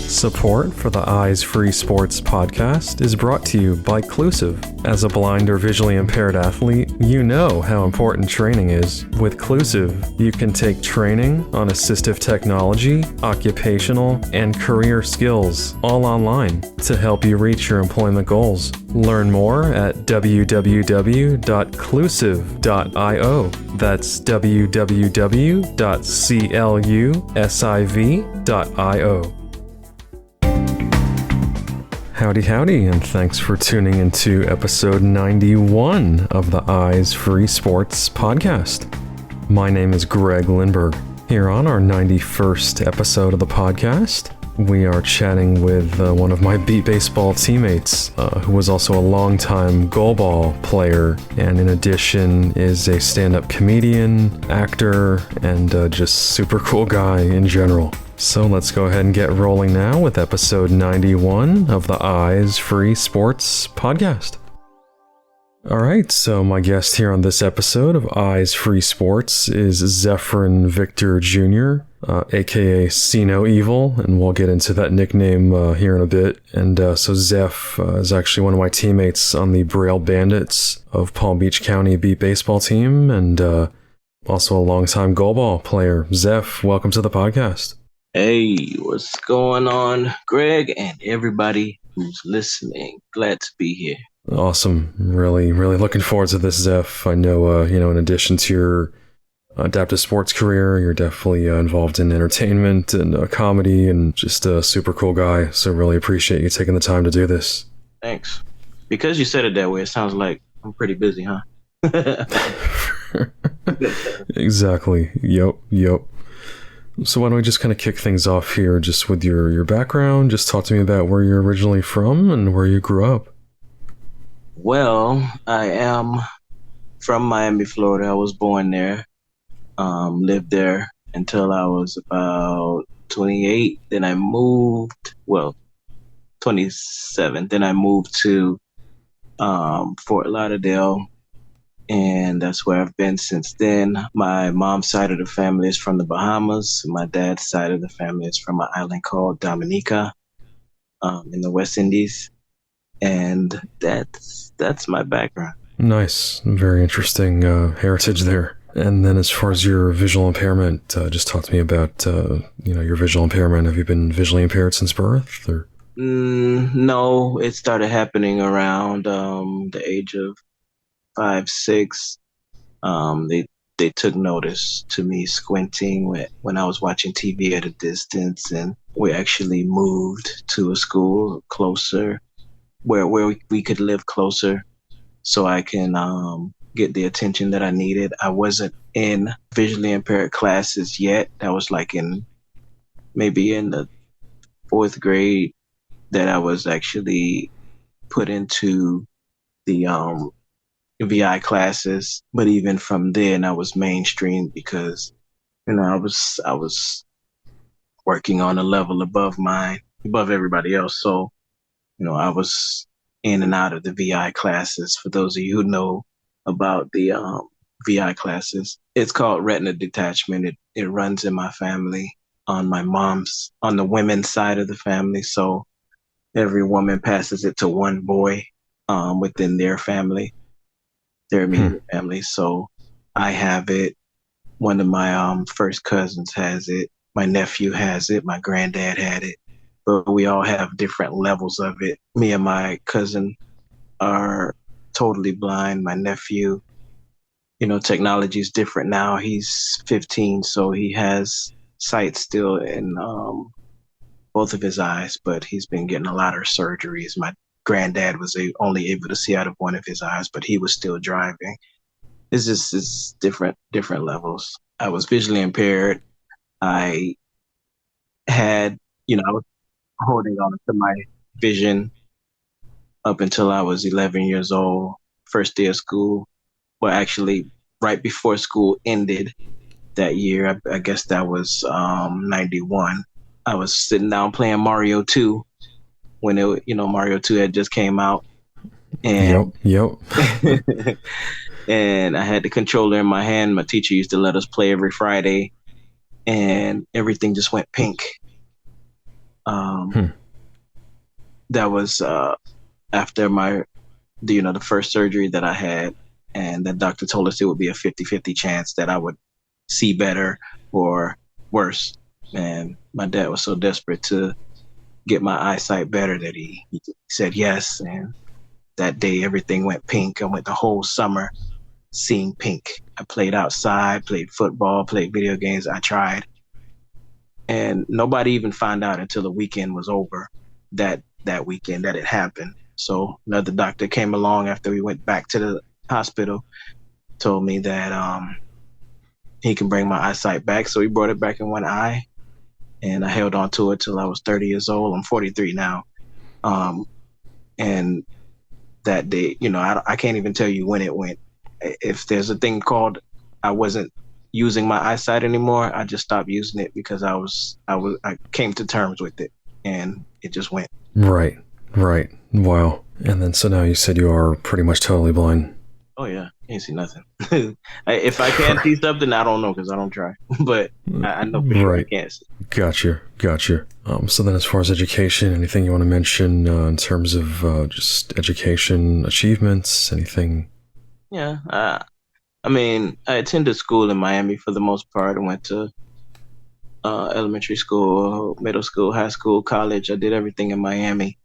Support for the Eyes Free Sports podcast is brought to you by Clusive. As a blind or visually impaired athlete, you know how important training is. With Clusive, you can take training on assistive technology, occupational, and career skills all online to help you reach your employment goals. Learn more at www.clusive.io. That's www.clusiv.io. Howdy, and thanks for tuning into episode 91 of the Eyes Free Sports podcast. My name is Greg Lindberg. Here on our 91st episode of the podcast, we are chatting with one of my beat baseball teammates, who was also a longtime goalball player, and in addition is a stand-up comedian, actor, and just super cool guy in general. So let's go ahead and get rolling now with episode 91 of the Eyes Free Sports podcast. All right, so my guest here on this episode of Eyes Free Sports is Zephryn Victor Jr., a.k.a. See No Evil, and we'll get into that nickname here in a bit. And so Zeph is actually one of my teammates on the Braille Bandits of Palm Beach County beat baseball team, and also a longtime goalball player. Zeph, welcome to the podcast. Hey, what's going on, Greg, and everybody who's listening? Glad to be here. Awesome. Really looking forward to this, Zeph. I know, in addition to your adaptive sports career, you're definitely involved in entertainment and comedy, and just a super cool guy. So really appreciate you taking the time to do this. Thanks. Because you said it that way, it sounds like I'm pretty busy, huh? Exactly. Yep. So why don't we just kind of kick things off here just with your background. Just talk to me about where you're originally from and where you grew up. Well, I am from Miami, Florida. I was born there, lived there until I was about 28. Then I moved, 27. Then I moved to Fort Lauderdale, and that's where I've been since then. My mom's side of the family is from the Bahamas. My dad's side of the family is from an island called Dominica in the West Indies. And that's my background. Nice. Very interesting heritage there. And then as far as your visual impairment, just talk to me about your visual impairment. Have you been visually impaired since birth? Or? No, it started happening around the age of 5, 6. They took notice to me squinting when I was watching TV at a distance, and we actually moved to a school closer where we could live closer so I can get the attention that I needed. I wasn't in visually impaired classes yet. That was like maybe in the 4th grade that I was actually put into the VI classes, but even from then I was mainstream because I was working on a level above everybody else. So I was in and out of the VI classes. For those of you who know about the VI classes, it's called retina detachment. It runs in my family on the women's side of the family. So every woman passes it to one boy within their family. Their immediate family. So I have it. One of my first cousins has it. My nephew has it. My granddad had it. But we all have different levels of it. Me and my cousin are totally blind. My nephew, technology is different now. He's 15, so he has sight still in both of his eyes, but he's been getting a lot of surgeries. My granddad was only able to see out of one of his eyes, but he was still driving. It's different levels. I was visually impaired. I had, I was holding on to my vision up until I was 11 years old, first day of school. Well, actually, right before school ended that year, I guess that was 91. I was sitting down playing Mario 2. When Mario 2 had just came out, and yep. And I had the controller in my hand. My teacher used to let us play every Friday, and everything just went pink. Um, that was after the first surgery that I had, and the doctor told us it would be a 50-50 chance that I would see better or worse. And my dad was so desperate to get my eyesight better that he said yes. And that day, everything went pink. I went the whole summer seeing pink. I played outside, played football, played video games. I tried. And nobody even found out until the weekend was over that weekend that it happened. So another doctor came along after we went back to the hospital, told me that he can bring my eyesight back. So he brought it back in one eye, and I held on to it till I was 30 years old. I'm 43 now. And that day, I can't even tell you when it went. If there's a thing called I wasn't using my eyesight anymore, I just stopped using it because I came to terms with it, and it just went. Right. Wow. And then so now you said you are pretty much totally blind. Oh yeah, can't see nothing. If I can't see something, I don't know because I don't try. But I know for sure I can't see. Gotcha. So then as far as education, anything you want to mention in terms of just education achievements, anything? Yeah. I mean, I attended school in Miami for the most part. I went to elementary school, middle school, high school, college. I did everything in Miami.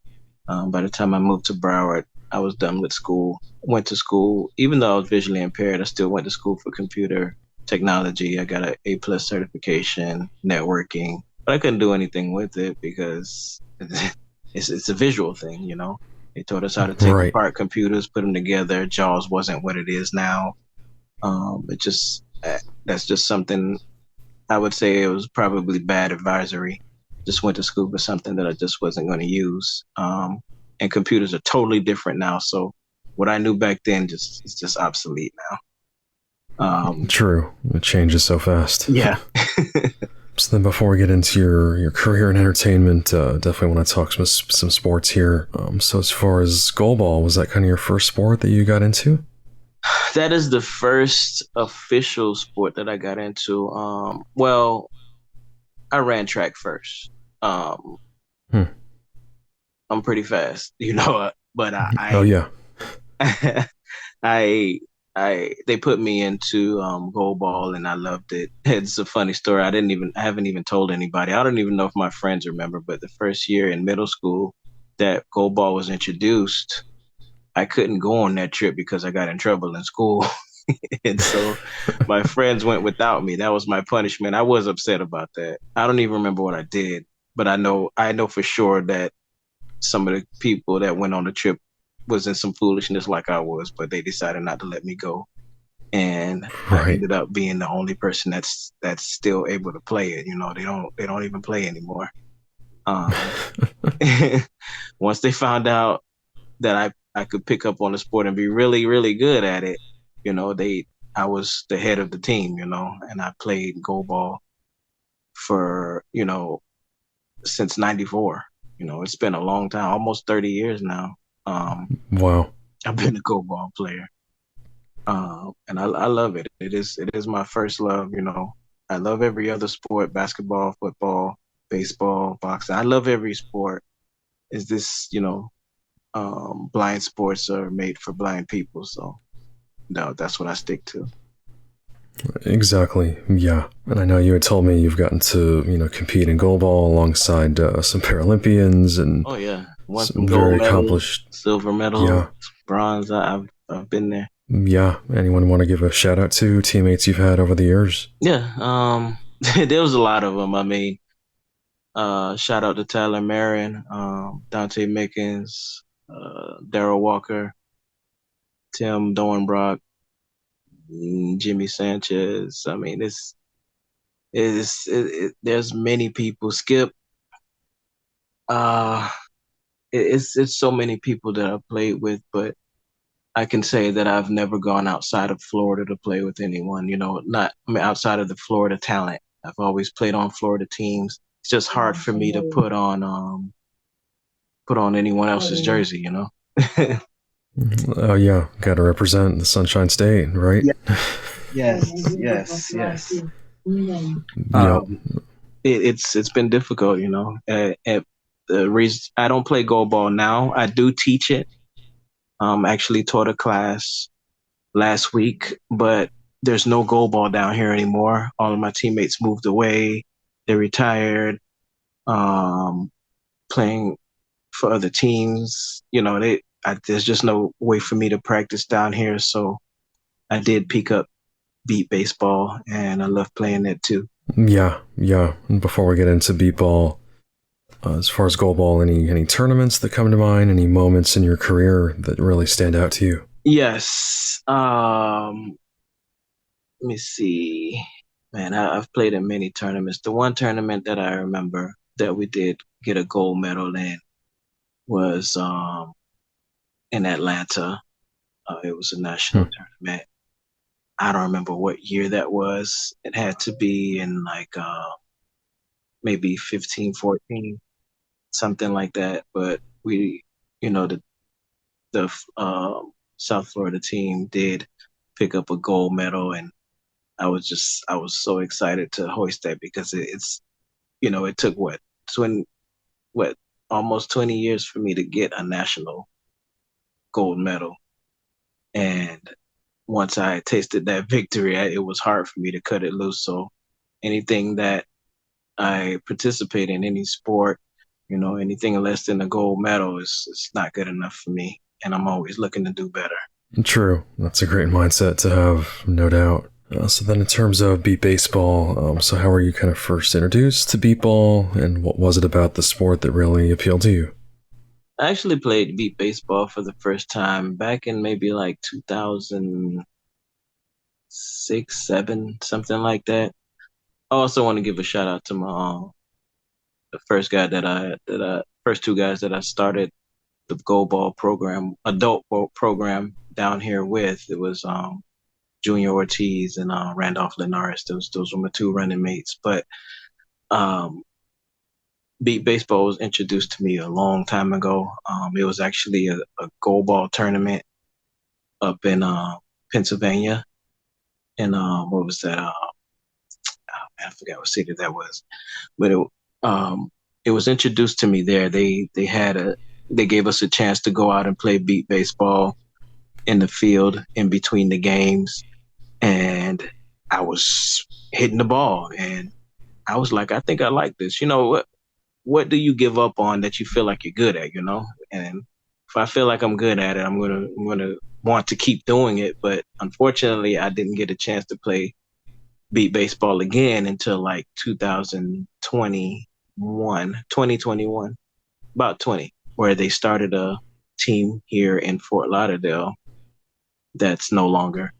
By the time I moved to Broward, I was done with school. Went to school, even though I was visually impaired, I still went to school for computer technology. I got an A+ certification, networking, but I couldn't do anything with it because it's a visual thing, They taught us how to take apart computers, put them together. JAWS wasn't what it is now. That's just something I would say it was probably bad advisory. Just went to school for something that I just wasn't going to use. And computers are totally different now. So what I knew back then is just obsolete now. True. It changes so fast. Yeah. So then before we get into your career in entertainment, definitely want to talk some sports here. So as far as goalball, was that kind of your first sport that you got into? That is the first official sport that I got into. Well, I ran track first. I'm pretty fast, but oh yeah. They put me into goalball and I loved it. It's a funny story. I haven't even told anybody. I don't even know if my friends remember, but the first year in middle school that goalball was introduced, I couldn't go on that trip because I got in trouble in school. And so my friends went without me. That was my punishment. I was upset about that. I don't even remember what I did, but I know for sure that some of the people that went on the trip was in some foolishness like I was, but they decided not to let me go. And I ended up being the only person that's still able to play it. They don't even play anymore. Once they found out that I could pick up on the sport and be really, really good at it, I was the head of the team, and I played goalball for, since '94. It's been a long time, almost 30 years now. Wow. I've been a goalball player. And I love it. It is my first love, I love every other sport, basketball, football, baseball, boxing. I love every sport. Is this, blind sports are made for blind people. So no, that's what I stick to. Exactly. Yeah. And I know you had told me you've gotten to, compete in goalball alongside some Paralympians and oh yeah, some very accomplished silver medal, bronze. I've been there. Yeah. Anyone want to give a shout out to teammates you've had over the years? Yeah. There was a lot of them. I mean, shout out to Tyler Marion, Dante Mickens, Darrell Walker, Tim Dornbrock, Jimmy Sanchez. I mean, there's many people. Skip. It's so many people that I've played with, but I can say that I've never gone outside of Florida to play with anyone. Outside of the Florida talent. I've always played on Florida teams. It's just hard for me to put on anyone else's jersey. Oh yeah, got to represent the Sunshine State, right? Yes. Yep. It's been difficult, the reason I don't play goalball now, I do teach it. Actually taught a class last week, but there's no goalball down here anymore. All of my teammates moved away. They retired. Um, Playing for other teams. There's just no way for me to practice down here. So I did pick up beat baseball, and I love playing it too. Yeah, yeah. And before we get into beat ball, as far as goalball, any tournaments that come to mind, any moments in your career that really stand out to you? Yes. Let me see. Man, I've played in many tournaments. The one tournament that I remember that we did get a gold medal in was in Atlanta. It was a national Hmm. tournament. I don't remember what year that was. It had to be in like maybe 15, 14, something like that. But we, the South Florida team did pick up a gold medal, and I was so excited to hoist that because it took 20, what, almost 20 years for me to get a national gold medal. And once I tasted that victory, it was hard for me to cut it loose. So anything that I participate in, any sport, anything less than a gold medal is not good enough for me. And I'm always looking to do better. True. That's a great mindset to have, no doubt. So then in terms of beat baseball, so how were you kind of first introduced to beat ball, and what was it about the sport that really appealed to you? I actually played beat baseball for the first time back in maybe like 2006, 7, something like that. I also want to give a shout out to my the first guy that I first two guys that I started the goalball program, adult ball program down here with. It was Junior Ortiz and Randolph Linares. Those were my two running mates. But um, beat baseball was introduced to me a long time ago. It was actually a goalball tournament up in Pennsylvania, and what was that? I forgot what city that was, but um, it was introduced to me there. They gave us a chance to go out and play beat baseball in the field in between the games, and I was hitting the ball, and I was like, I think I like this. What do you give up on that you feel like you're good at? And if I feel like I'm good at it, I'm gonna want to keep doing it. But unfortunately, I didn't get a chance to play beat baseball again until like 2021, about 20, where they started a team here in Fort Lauderdale that's no longer.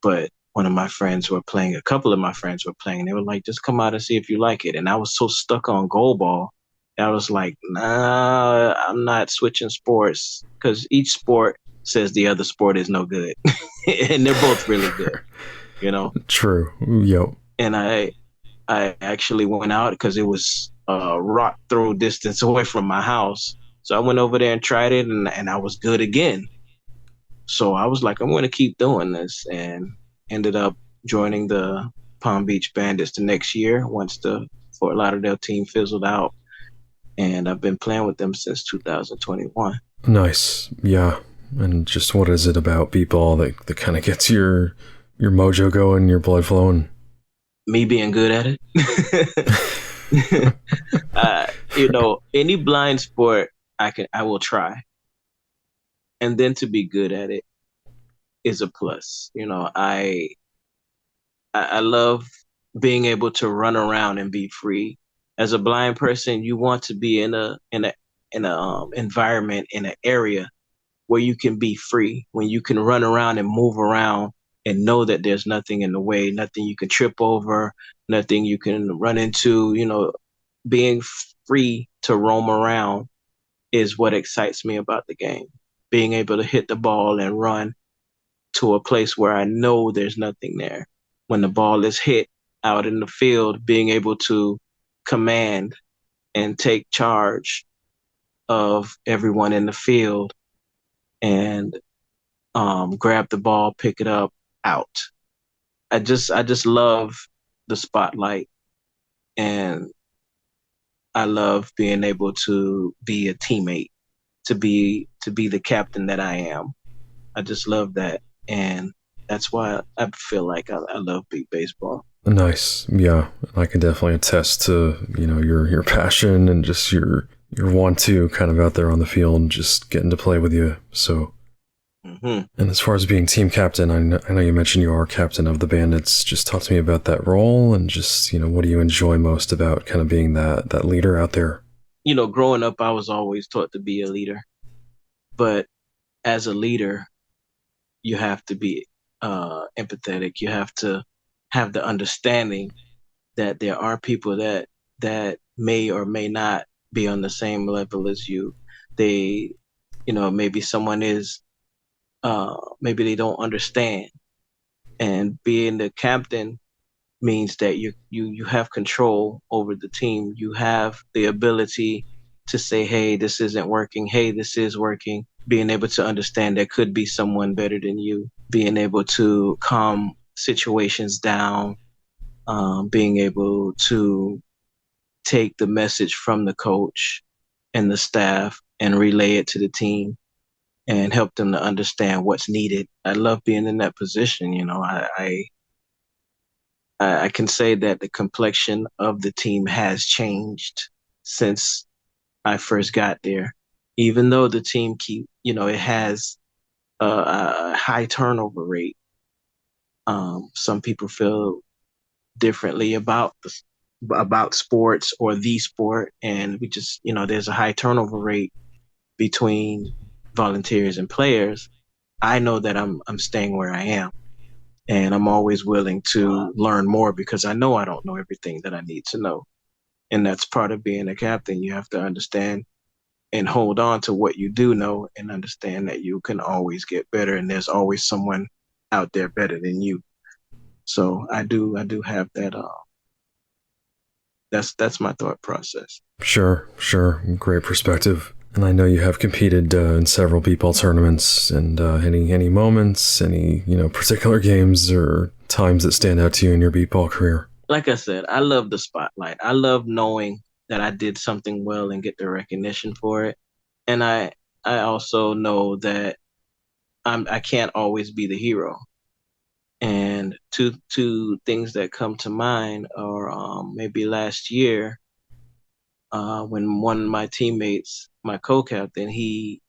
But a couple of my friends were playing. They were like, just come out and see if you like it. And I was so stuck on goalball. I was like, nah, I'm not switching sports because each sport says the other sport is no good. And they're both really good, you know? True. Yo. And I actually went out because it was a rock throw distance away from my house. So I went over there and tried it, and I was good again. So I was like, I'm going to keep doing this, and ended up joining the Palm Beach Bandits the next year once the Fort Lauderdale team fizzled out. And I've been playing with them since 2021. Nice. Yeah. And just what is it about beat ball that kind of gets your mojo going, your blood flowing? Me being good at it. Any blind sport I will try. And then to be good at it is a plus. I love being able to run around and be free. As a blind person, you want to be in a environment, in an area where you can be free, when you can run around and move around and know that there's nothing in the way, nothing you can trip over, nothing you can run into. Being free to roam around is what excites me about the game. Being able to hit the ball and run to a place where I know there's nothing there. When the ball is hit out in the field, being able to command and take charge of everyone in the field and grab the ball, pick it up, out. I just love the spotlight, and I love being able to be a teammate, to be the captain that I am. I just love that, and that's why I feel like I love big baseball. Nice. Yeah, I can definitely attest to, your passion and just your want to kind of out there on the field, just getting to play with you. So, Hmm. and as far as being team captain, I know you mentioned you are captain of the Bandits. Just talk to me about that role and just, what do you enjoy most about kind of being that leader out there? Growing up, I was always taught to be a leader, but as a leader, you have to be empathetic. You have to have the understanding that there are people that may or may not be on the same level as you. They, maybe someone is, maybe they don't understand. And being the captain means that you have control over the team. You have the ability to say, "Hey, this isn't working. Hey, this is working." Being able to understand there could be someone better than you. Being able to calm situations down. Being able to take the message from the coach and the staff and relay it to the team and help them to understand what's needed. I love being in that position. I can say that the complexion of the team has changed since I first got there. Even though the team it has a high turnover rate. Some people feel differently about sports or the sport, and we just there's a high turnover rate between volunteers and players. I know that I'm staying where I am, and I'm always willing to learn more because I know I don't know everything that I need to know. And that's part of being a captain. You have to understand and hold on to what you do know and understand that you can always get better and there's always someone out there better than you. So I do have that that's my thought process. Sure, sure. Great perspective. And I know you have competed in several b-ball tournaments. And any moments, any particular games or times that stand out to you in your b-ball career? Like I said, I love the spotlight. I love knowing that I did something well and get the recognition for it. And I also know that I can't always be the hero. And two things that come to mind are maybe last year when one of my teammates, my co-captain, he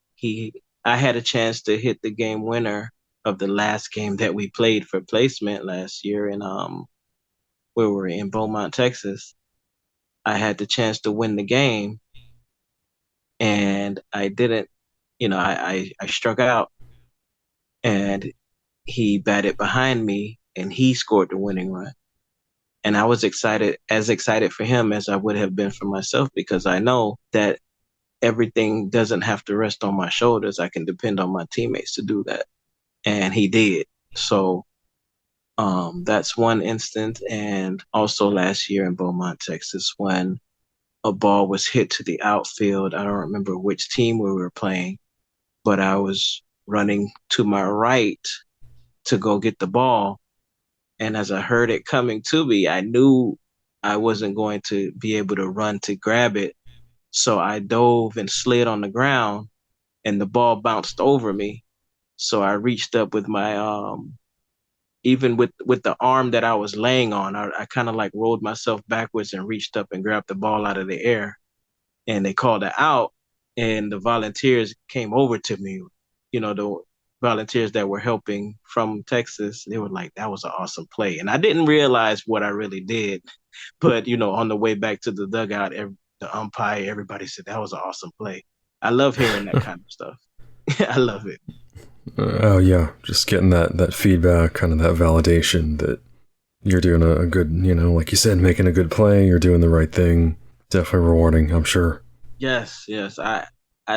I had a chance to hit the game winner of the last game that we played for placement last year in where we were in Beaumont, Texas. I had the chance to win the game, and I didn't. I struck out, and he batted behind me, and he scored the winning run. And I was excited for him as I would have been for myself because I know that everything doesn't have to rest on my shoulders. I can depend on my teammates to do that. And he did. So that's one instance. And also last year in Beaumont, Texas, when a ball was hit to the outfield. I don't remember which team we were playing, but I was running to my right to go get the ball. And as I heard it coming to me, I knew I wasn't going to be able to run to grab it. So I dove and slid on the ground and the ball bounced over me. So I reached up with my even with the arm that I was laying on, I kind of like rolled myself backwards and reached up and grabbed the ball out of the air. And they called it out, and the volunteers came over to me. The volunteers that were helping from Texas, they were like, "That was an awesome play," and I didn't realize what I really did. But on the way back to the dugout, the umpire, everybody said that was an awesome play. I love hearing that kind of stuff. I love it. Oh yeah, just getting that feedback, kind of that validation that you're doing a good, like you said, making a good play, you're doing the right thing. Definitely rewarding, I'm sure. Yes, yes. I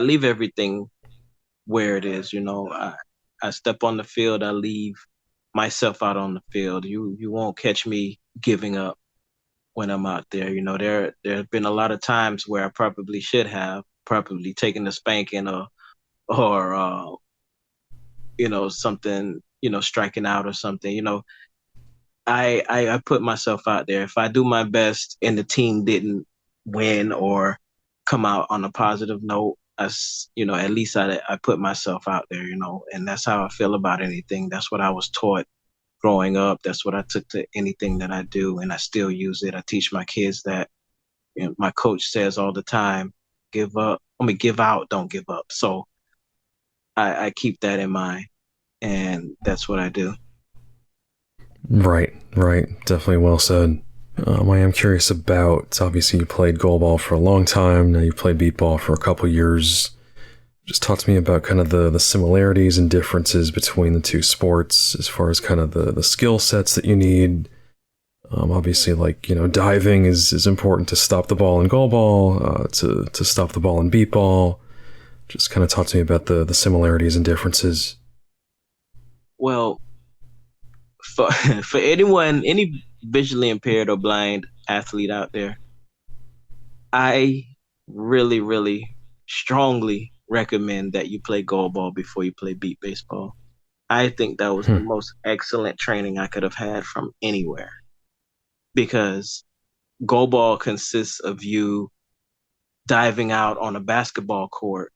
leave everything where it is. I step on the field. I leave myself out on the field. You won't catch me giving up when I'm out there. There have been a lot of times where I probably should have probably taken a spanking or something, striking out or something. I put myself out there. If I do my best and the team didn't win or come out on a positive note. As you know, at least I put myself out there, and that's how I feel about anything. That's what I was taught growing up. That's what I took to anything that I do, and I still use it. I teach my kids that. My coach says all the time, give up. Give out, don't give up. So I keep that in mind, and that's what I do. Right, right. Definitely well said. I am curious about, obviously you played goalball for a long time, now you played beat ball for a couple years. Just talk to me about kind of the similarities and differences between the two sports as far as kind of the skill sets that you need. Obviously, like, diving is important to stop the ball in goalball, to stop the ball in beat ball. Just kind of talk to me about the similarities and differences. Well, for for anyone, any visually impaired or blind athlete out there, I really, really strongly recommend that you play goalball before you play beat baseball. I think that was the Hmm. most excellent training I could have had from anywhere because goalball consists of you diving out on a basketball court.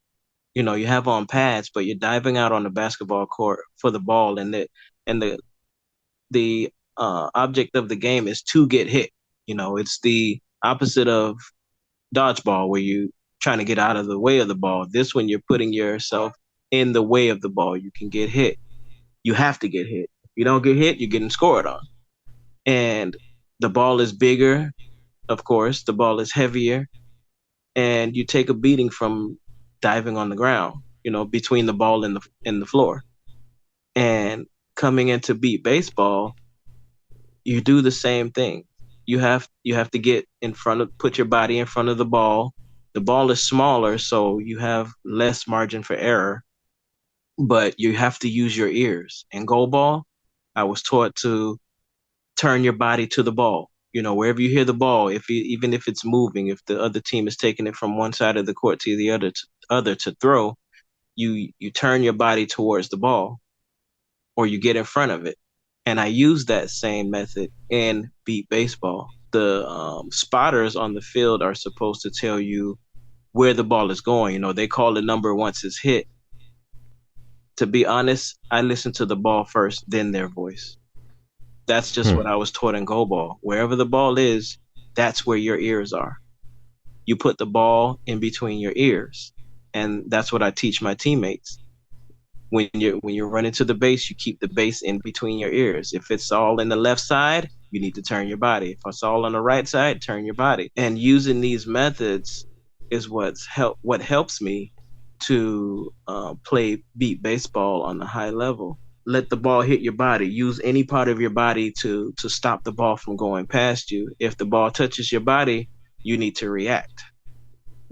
You have on pads, but you're diving out on the basketball court for the ball, and the object of the game is to get hit. It's the opposite of dodgeball where you trying to get out of the way of the ball. This one you're putting yourself in the way of the ball. You can get hit. You have to get hit. If you don't get hit, you're getting scored on. And the ball is bigger, of course. The ball is heavier, and you take a beating from diving on the ground. Between the ball and the floor. And coming into beat baseball, you do the same thing. You have to get in front of put your body in front of the ball. The ball is smaller, so you have less margin for error, but you have to use your ears. In goal ball, I was taught to turn your body to the ball. Wherever you hear the ball, even if it's moving, if the other team is taking it from one side of the court to the other to throw, you turn your body towards the ball or you get in front of it. And I use that same method in beat baseball. The spotters on the field are supposed to tell you where the ball is going. They call the number once it's hit. To be honest, I listen to the ball first, then their voice. That's just Hmm. what I was taught in go ball. Wherever the ball is, that's where your ears are. You put the ball in between your ears. And that's what I teach my teammates. When you're running to the base, you keep the base in between your ears. If it's all in the left side, you need to turn your body. If it's all on the right side, turn your body. And using these methods is what helps me to play beat baseball on the high level. Let the ball hit your body. Use any part of your body to stop the ball from going past you. If the ball touches your body, you need to react.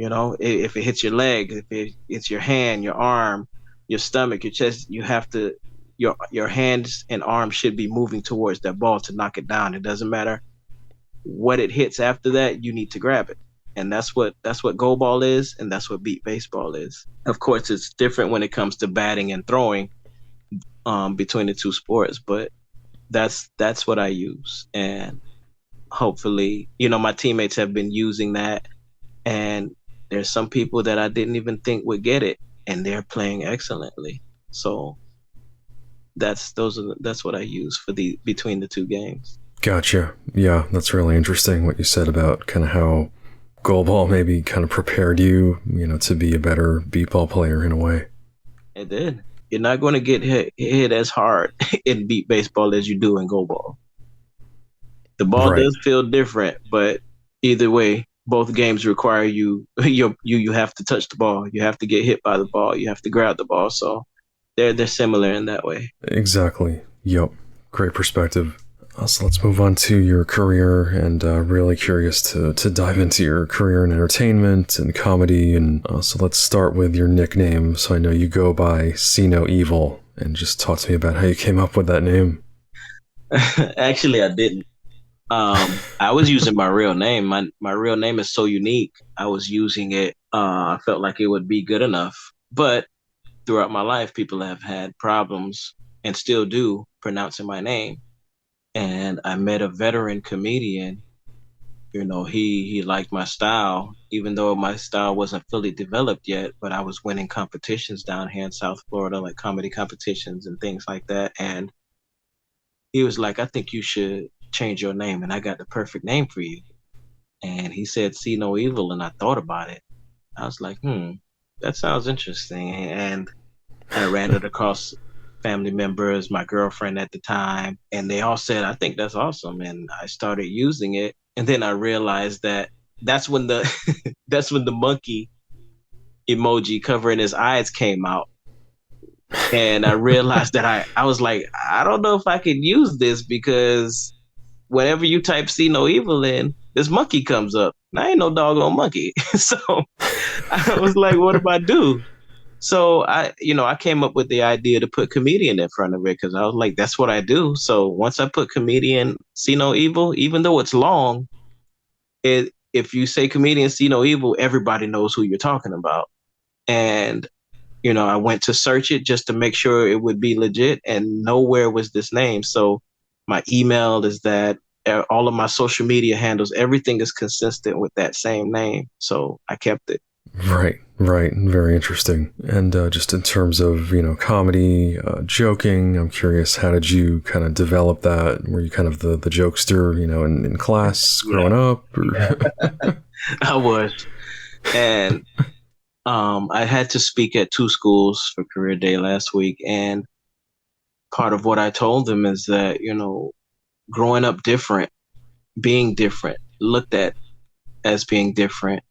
If it hits your leg, if it's your hand, your arm, your stomach, your chest, you have to your hands and arms should be moving towards that ball to knock it down. It doesn't matter what it hits after that, you need to grab it. And that's what goal ball is, and that's what beat baseball is. Of course, it's different when it comes to batting and throwing between the two sports, but that's what I use. And hopefully, my teammates have been using that, and there's some people that I didn't even think would get it, and they're playing excellently. So that's what I use for the between the two games. Gotcha. Yeah, that's really interesting what you said about kind of how goalball maybe kind of prepared you, to be a better beat ball player in a way. It did. You're not going to get hit as hard in beat baseball as you do in go ball. The ball Right. does feel different, but either way, both games require you have to touch the ball. You have to get hit by the ball. You have to grab the ball. So they're similar in that way. Exactly. Yep. Great perspective. So let's move on to your career, and really curious to dive into your career in entertainment and comedy. And so let's start with your nickname. So I know you go by See No Evil, and just talk to me about how you came up with that name. Actually, I didn't. I was using my real name. My real name is so unique. I was using it. I felt like it would be good enough. But throughout my life, people have had problems and still do pronouncing my name. And I met a veteran comedian he liked my style, even though my style wasn't fully developed yet, but I was winning competitions down here in South Florida, like comedy competitions and things like that. And he was like, I think you should change your name, and I got the perfect name for you. And he said, See No Evil, and I thought about it. I was like, that sounds interesting. And I ran it across family members, my girlfriend at the time, and they all said, I think that's awesome. And I started using it. And then I realized that that's when the that's when the monkey emoji covering his eyes came out. And I realized that I was like, I don't know if I can use this because whenever you type see no evil in, this monkey comes up. And I ain't no doggone monkey. So I was like, what do I do? So I came up with the idea to put comedian in front of it because I was like, that's what I do. So once I put comedian, see no evil, even though it's long, if you say comedian, see no evil, everybody knows who you're talking about. And I went to search it just to make sure it would be legit, and nowhere was this name. So my email is that. All of my social media handles, everything is consistent with that same name. So I kept it. Right, right. Very interesting. And just in terms of, comedy, joking, I'm curious, how did you kind of develop that? Were you kind of the jokester, in class growing up? Yeah. I was. And I had to speak at two schools for career day last week. And part of what I told them is that, growing up different, being different, looked at as being different,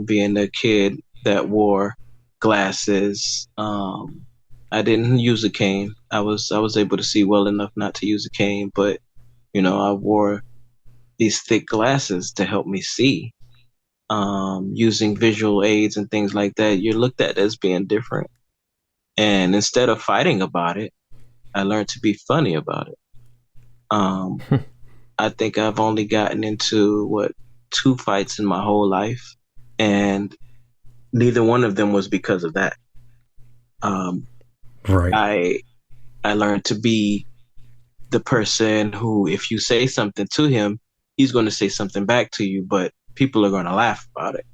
being a kid that wore glasses. I didn't use a cane. I was able to see well enough not to use a cane, but I wore these thick glasses to help me see. Using visual aids and things like that, you're looked at as being different. And instead of fighting about it, I learned to be funny about it. Um, I think I've only gotten into two fights in my whole life, and neither one of them was because of that. Um, Right. I I learned to be the person who, if you say something to him, he's going to say something back to you, but people are going to laugh about it.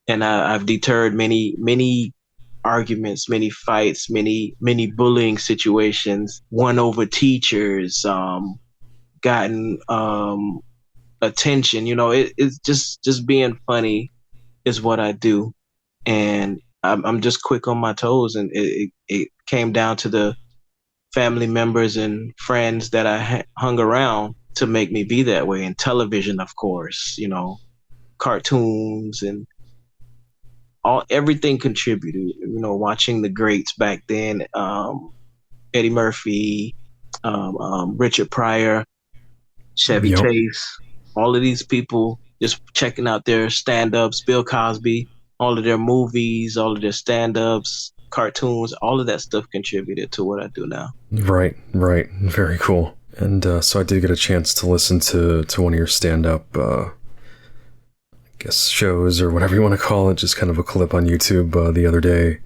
And I've deterred many arguments, many fights, many bullying situations, won over teachers, gotten attention. It's just being funny is what I do, and I'm just quick on my toes. And it came down to the family members and friends that I hung around to make me be that way. And television, of course, cartoons and everything contributed. Watching the greats back then, Eddie Murphy, Richard Pryor, Chevy Yep. Chase, all of these people, just checking out their stand-ups, Bill Cosby, all of their movies, all of their stand-ups, cartoons, all of that stuff contributed to what I do now. Right, right. Very cool. And so I did get a chance to listen to one of your stand-up, I guess, shows or whatever you want to call it, just kind of a clip on YouTube the other day.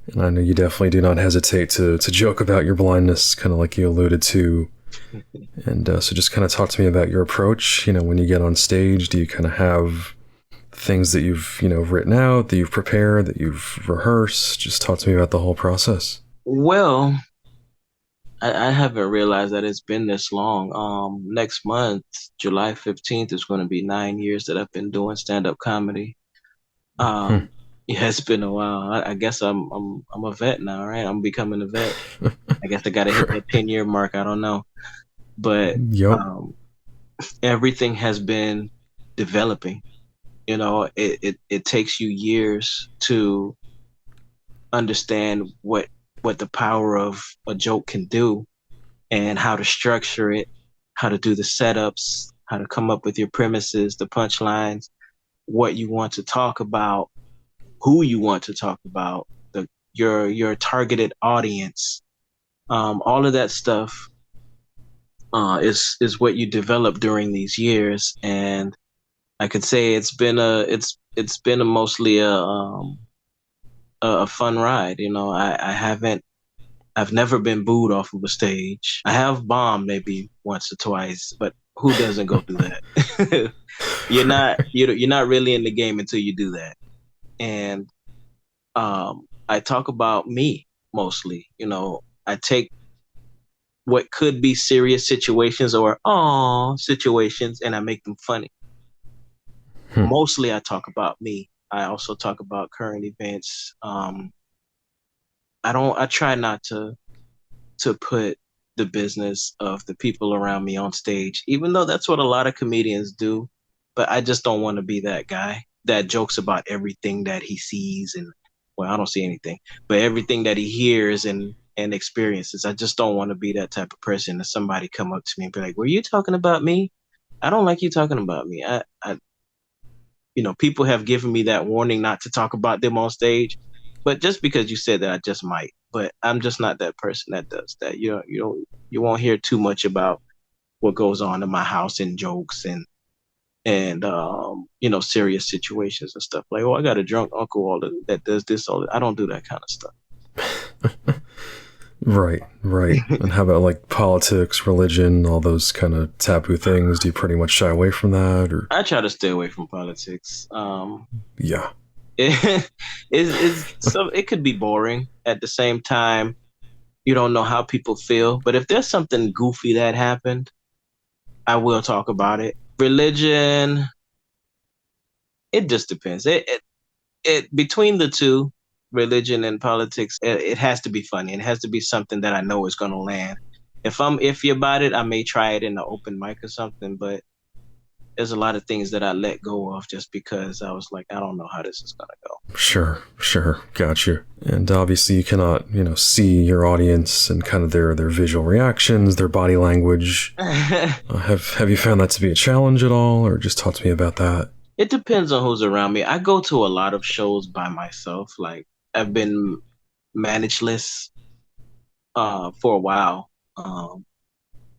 And I know you definitely do not hesitate to joke about your blindness, kind of like you alluded to. And so just kind of talk to me about your approach. When you get on stage, do you kind of have things that you've, written out, that you've prepared, that you've rehearsed? Just talk to me about the whole process. Well, I haven't realized that it's been this long. Next month, July 15th, is going to be 9 years that I've been doing stand-up comedy. Hmm. Yeah, it's been a while. I guess I'm a vet now, right? I'm becoming a vet. I guess I got to hit that 10-year mark. I don't know, but Yep. everything has been developing. It takes you years to understand what the power of a joke can do and how to structure it, how to do the setups, how to come up with your premises, the punchlines, what you want to talk about, who you want to talk about, your targeted audience. All of that stuff is what you develop during these years. And I could say it's been a mostly a fun ride. I've never been booed off of a stage. I have bombed maybe once or twice, but Who doesn't go through that? You're not really in the game until you do that. And I talk about me mostly. I take what could be serious situations or situations and I make them funny. Hmm. Mostly I talk about me. I also talk about current events. I try not to put the business of the people around me on stage, even though that's what a lot of comedians do. But I just don't want to be that guy that jokes about everything that he sees and, well, I don't see anything, but everything that he hears and experiences. I just don't want to be that type of person that somebody come up to me and be like, "Were you talking about me? I don't like you talking about me." People have given me that warning not to talk about them on stage. But just because you said that, I just might. But I'm just not that person that does that. You won't hear too much about what goes on in my house and jokes and serious situations and stuff like, oh, I got a drunk uncle that does this all. I don't do that kind of stuff. Right, right. And how about like politics, religion, all those kind of taboo things? Do you pretty much shy away from that, or? I try to stay away from politics. Yeah. It it could be boring. At the same time, you don't know how people feel. But if there's something goofy that happened, I will talk about it. Religion, it just depends. It between the two, religion and politics, it has to be funny. It has to be something that I know is going to land. If I'm iffy about it, I may try it in an open mic or something. But there's a lot of things that I let go of just because I was like, I don't know how this is going to Sure, sure. Gotcha. And obviously you cannot, see your audience and kind of their visual reactions, their body language. go. Have you found that to be a challenge at all, or just talk to me about that? It depends on who's around me. I go to a lot of shows by myself. Like I've been manageless for a while.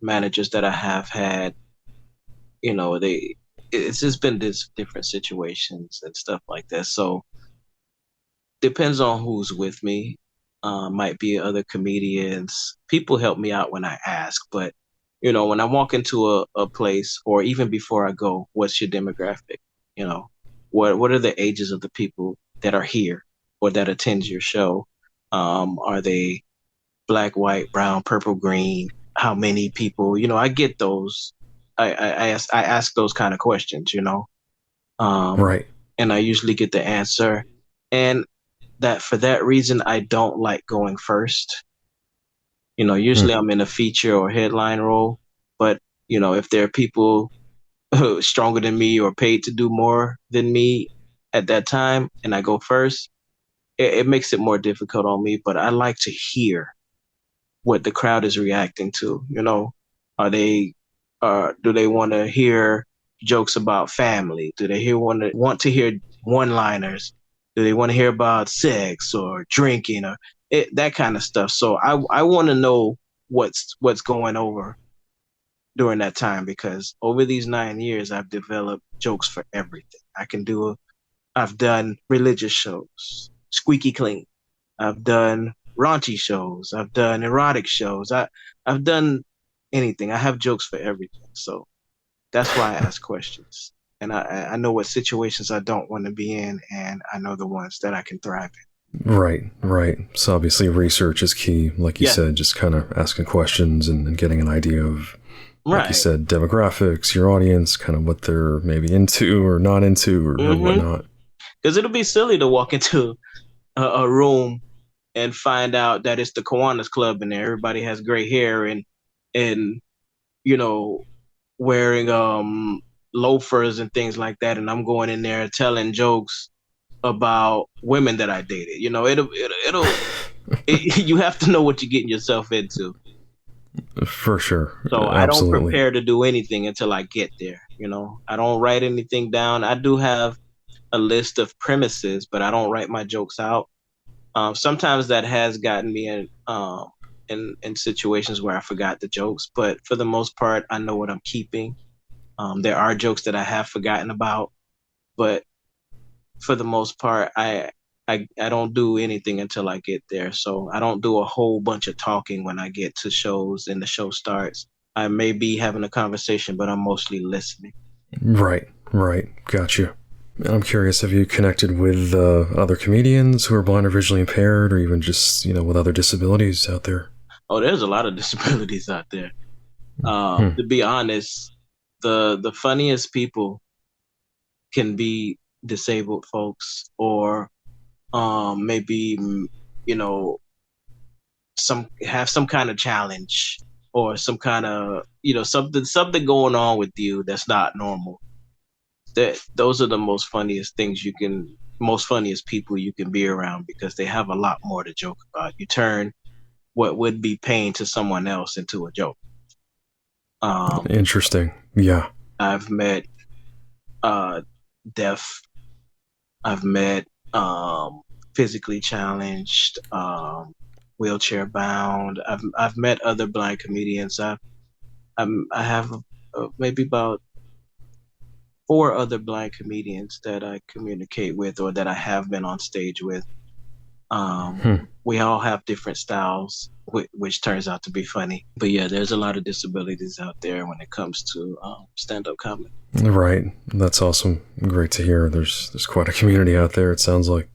Managers that I have had, it's just been this different situations and stuff like that. So depends on who's with me. Might be other comedians. People help me out when I ask, but when I walk into a place or even before I go, what's your demographic? You know, what are the ages of the people that are here or that attend your show? Are they black, white, brown, purple, green? How many people? I get those. I ask those kind of questions. Um, Right. and I usually get the answer. And that for that reason, I don't like going first. Hmm. Usually I'm in a feature or headline role, but if there are people stronger than me or paid to do more than me at that time, and I go first, it makes it more difficult on me. But I like to hear what the crowd is reacting to. Are they, do they want to hear jokes about family? Do they want to hear one-liners? Do they want to hear about sex or drinking or that kind of stuff? So I want to know what's going over during that time because over these 9 years I've developed jokes for everything. I've done religious shows, squeaky clean. I've done raunchy shows. I've done erotic shows. I've done anything. I have jokes for everything. So that's why I ask questions. And I know what situations I don't want to be in, and I know the ones that I can thrive Right, right. So obviously research is key, like in. you Yeah, said, just kind of asking questions and getting an idea of, like you right. said, demographics, your audience, kind of what they're maybe into or not into or Mm-hmm. whatnot. Because it'll be silly to walk into a room and find out that it's the Kiwanis Club and everybody has gray hair and you know wearing loafers and things like that, and I'm going in there telling jokes about women that I dated. You have to know what you're getting yourself into. For sure. So I don't Absolutely. prepare to do anything until I get there. I don't write anything down. I do have a list of premises, but I don't write my jokes out. Sometimes that has gotten me in situations where I forgot the jokes, but for the most part, I know what I'm keeping. There are jokes that I have forgotten about, but for the most part, I don't do anything until I get there. So I don't do a whole bunch of talking when I get to shows and the show starts. I may be having a conversation, but I'm mostly listening. Right, right. Gotcha. I'm curious, have you connected with other comedians who are blind or visually impaired, or even just, with other disabilities out there? Oh, there's a lot of disabilities out there. Hmm. To be honest, the funniest people can be disabled folks, or maybe you know some have some kind of challenge, or some kind of something going on with you that's not normal. That those are the most funniest people you can be around, because they have a lot more to joke about. You turn what would be pain to someone else into a joke. Um, Interesting. Yeah. I've met uh, deaf. I've met physically challenged, wheelchair bound. I've met other blind comedians. I have maybe about four other blind comedians that I communicate with, or that I have been on stage with. Hmm. We all have different styles, which turns out to be funny. But yeah, there's a lot of disabilities out there when it comes to stand-up comedy. Right. That's awesome. Great to hear. There's quite a community out there, it sounds like.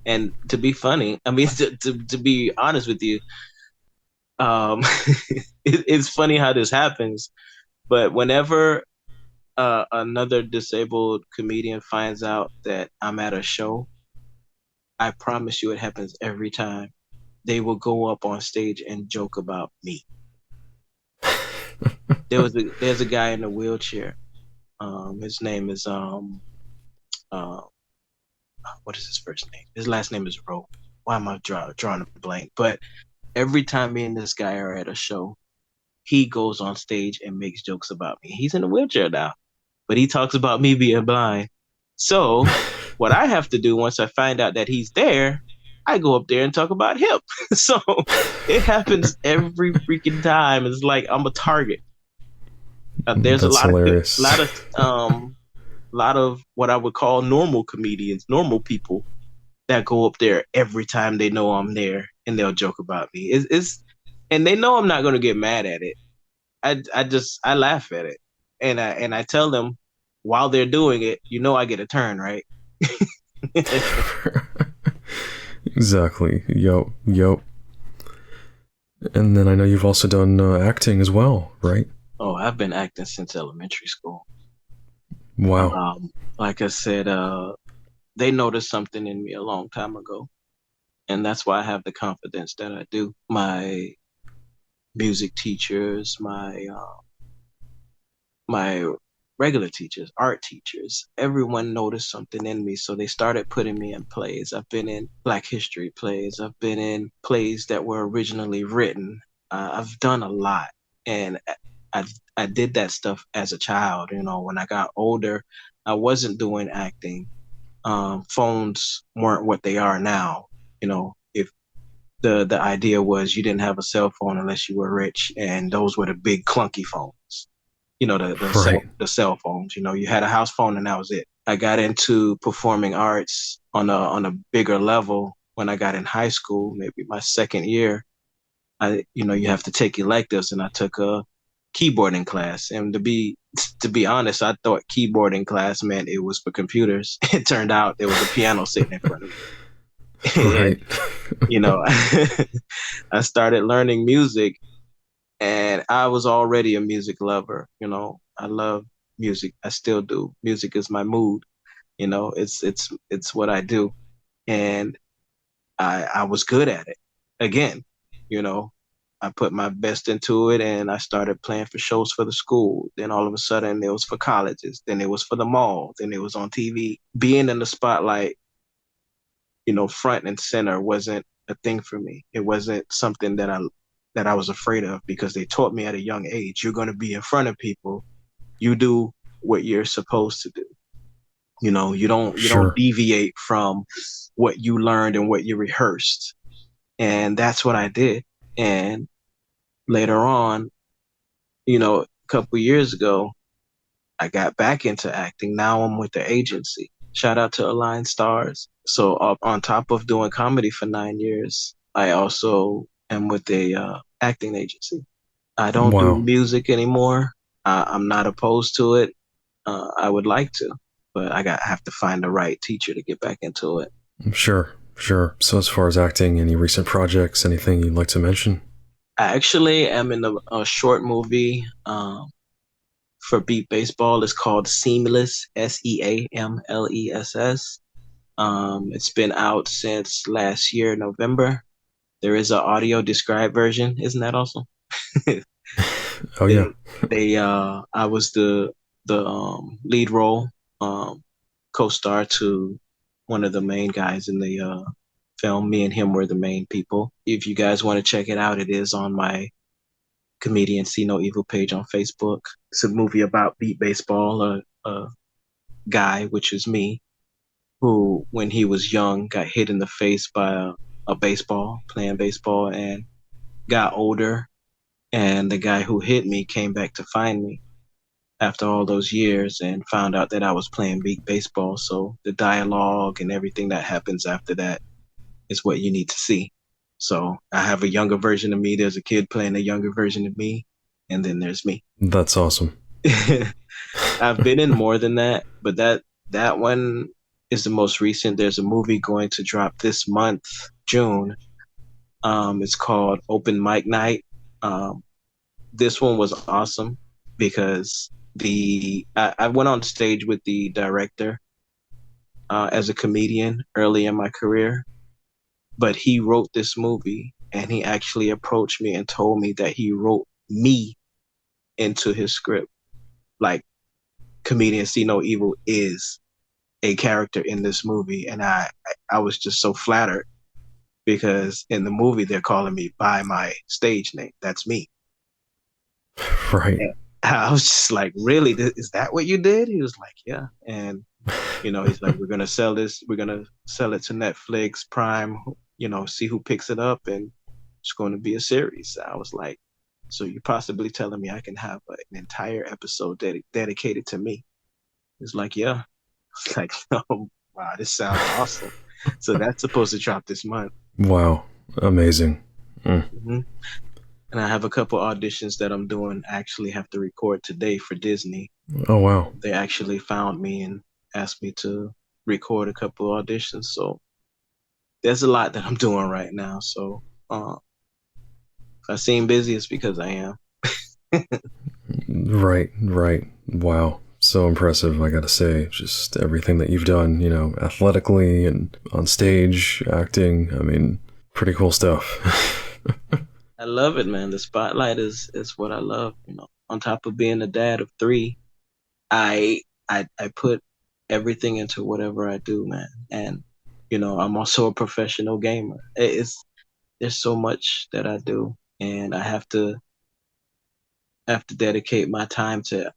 And to be funny, I mean, to be honest with you, um, it's funny how this happens. But whenever another disabled comedian finds out that I'm at a show, I promise you it happens every time. They will go up on stage and joke about me. There's a guy in a wheelchair. His name is uh, what is his first name? His last name is Rowe. Why am I drawing a blank? But every time me and this guy are at a show, he goes on stage and makes jokes about me. He's in a wheelchair now, but he talks about me being blind. So what I have to do once I find out that he's there, I go up there and talk about him. So it happens every freaking time. It's like I'm a target. There's a That's hilarious. lot of what I would call normal comedians, normal people that go up there every time they know I'm there, and they'll joke about me. And they know I'm not going to get mad at it. I laugh at it, and I tell them while they're doing it, I get a turn, right? Exactly. Yep. Yep. And then I know you've also done acting as well, right? Oh, I've been acting since elementary school. Wow. Like I said, they noticed something in me a long time ago, and that's why I have the confidence that I do. My music teachers, my regular teachers, art teachers, everyone noticed something in me. So they started putting me in plays. I've been in Black History plays. I've been in plays that were originally written. I've done a lot. And I, I did that stuff as a child. When I got older, I wasn't doing acting. Phones weren't what they are now. If the idea was you didn't have a cell phone unless you were rich, and those were the big clunky phones. Right. The cell phones. You had a house phone and that was it. I got into performing arts on a bigger level when I got in high school, maybe my second year. You have to take electives, and I took a keyboarding class. And to be honest, I thought keyboarding class meant it was for computers. It turned out there was a piano sitting in front of me. And Right. you know, I started learning music, and I was already a music lover. I love music. I still do. Music is my mood. It's what I do, and I was good at it. Again, you know, I put my best into it, and I started playing for shows for the school. Then all of a sudden, it was for colleges. Then it was for the mall. Then it was on TV. Being in the spotlight, front and center wasn't a thing for me. It wasn't something that I was afraid of, because they taught me at a young age, you're going to be in front of people. You do what you're supposed to do. You don't Sure. deviate from what you learned and what you rehearsed. And that's what I did. And later on, a couple years ago, I got back into acting. Now I'm with the agency. Shout out to Align Stars. So on top of doing comedy for 9 years, I also am with a acting agency. I don't do Wow. music anymore. I'm not opposed to it. I would like to, but I have to find the right teacher to get back into it. Sure, sure. So as far as acting, any recent projects, anything you'd like to mention? I actually am in a short movie for Beat Baseball. It's called Seamless, Seamless. It's been out since last year, November. There is an audio described version. Isn't that awesome? Oh yeah. They I was the lead role, um, co-star to one of the main guys in the film. Me and him were the main people. If you guys want to check it out, it is on my comedian See No Evil page on Facebook. It's a movie about beat baseball, a guy, which is me, who when he was young got hit in the face by a baseball, playing baseball, and got older. And the guy who hit me came back to find me after all those years and found out that I was playing beat baseball. So the dialogue and everything that happens after that is what you need to see. So I have a younger version of me. There's a kid playing a younger version of me, and then there's me. That's awesome. I've been in more than that, but that one is the most recent. There's a movie going to drop this month, June. It's called Open Mic Night. Um, this one was awesome because I went on stage with the director as a comedian early in my career, but he wrote this movie and he actually approached me and told me that he wrote me into his script. Like comedian See No Evil is a character in this movie, and I was just so flattered because in the movie they're calling me by my stage name. That's me. Right. And I was just like, really? Is that what you did? He was like, yeah. And he's like, we're gonna sell this. We're gonna sell it to Netflix, Prime. See who picks it up, and it's going to be a series. I was like, so you're possibly telling me I can have an entire episode dedicated to me? He's like, yeah. It's like, oh, wow, this sounds awesome. So that's supposed to drop this month. Wow. Amazing. Mm. hmm And I have a couple auditions that I'm doing. I actually have to record today for Disney. Oh wow. They actually found me and asked me to record a couple auditions. So there's a lot that I'm doing right now. So if I seem busy, it's because I am. Right, right. Wow. So impressive, I gotta say. Just everything that you've done, athletically and on stage, acting. I mean, pretty cool stuff. I love it, man. The spotlight is what I love. On top of being a dad of three, I I put everything into whatever I do, man. And I'm also a professional gamer. There's so much that I do, and I have to dedicate my time to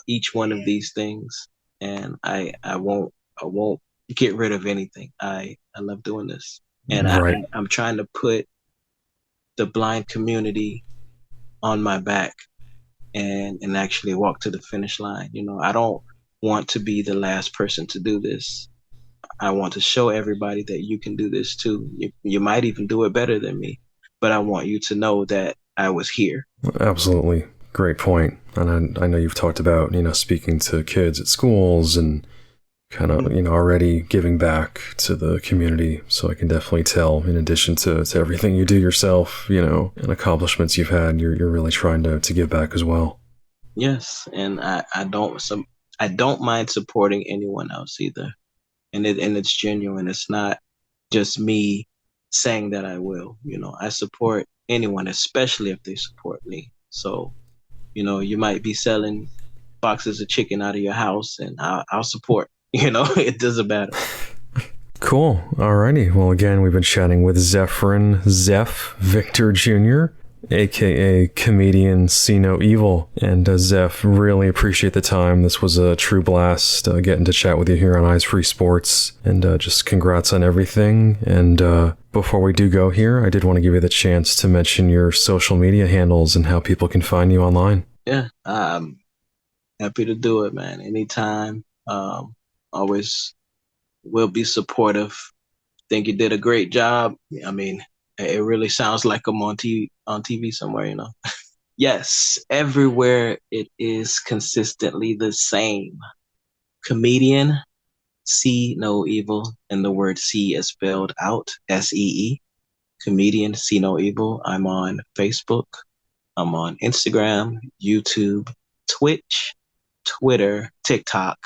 each one of these things. And I won't get rid of anything. I love doing this, and Right. I'm trying to put the blind community on my back and actually walk to the finish line. I don't want to be the last person to do this. I want to show everybody that you can do this too. You might even do it better than me, but I want you to know that I was here. Absolutely. Great point. And I know you've talked about, speaking to kids at schools and kind of, Mhm. already giving back to the community. So I can definitely tell, in addition to everything you do yourself, and accomplishments you've had, you're really trying to give back as well. Yes, and I don't mind supporting anyone else either, and it's genuine. It's not just me saying that I will. I support anyone, especially if they support me. So you might be selling boxes of chicken out of your house, and I'll support. It doesn't matter. Cool. Alrighty. Well, again, we've been chatting with Zephryn Zeph Victor Jr., a.k.a. comedian See No Evil. And Zeph, really appreciate the time. This was a true blast getting to chat with you here on Eyes Free Sports. And just congrats on everything. And before we do go here, I did want to give you the chance to mention your social media handles and how people can find you online. Yeah, I'm happy to do it, man. Anytime. Always will be supportive. Think you did a great job. I mean, it really sounds like I'm on TV somewhere. Yes, everywhere it is consistently the same. Comedian, see no evil, and the word see is spelled out, SEE. Comedian, see no evil. I'm on Facebook. I'm on Instagram, YouTube, Twitch, Twitter, TikTok,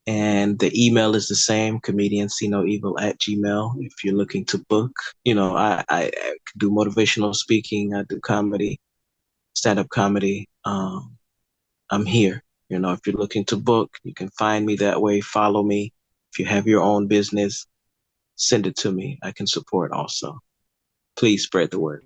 and the email is the same, comedian see no evil at gmail. If you're looking to book, I do motivational speaking, I do comedy, stand-up comedy. I'm here. If you're looking to book, you can find me that way. Follow me. If you have your own business, send it to me. I can support also. Please spread the word.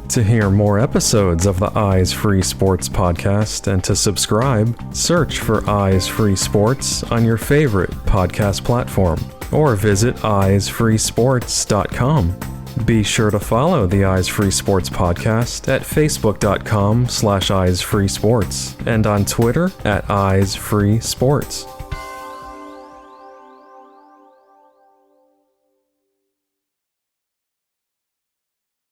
To hear more episodes of the Eyes Free Sports podcast and to subscribe, search for Eyes Free Sports on your favorite podcast platform or visit eyesfreesports.com. Be sure to follow the Eyes Free Sports podcast at facebook.com/eyesfreesports and on Twitter at Eyes Free Sports.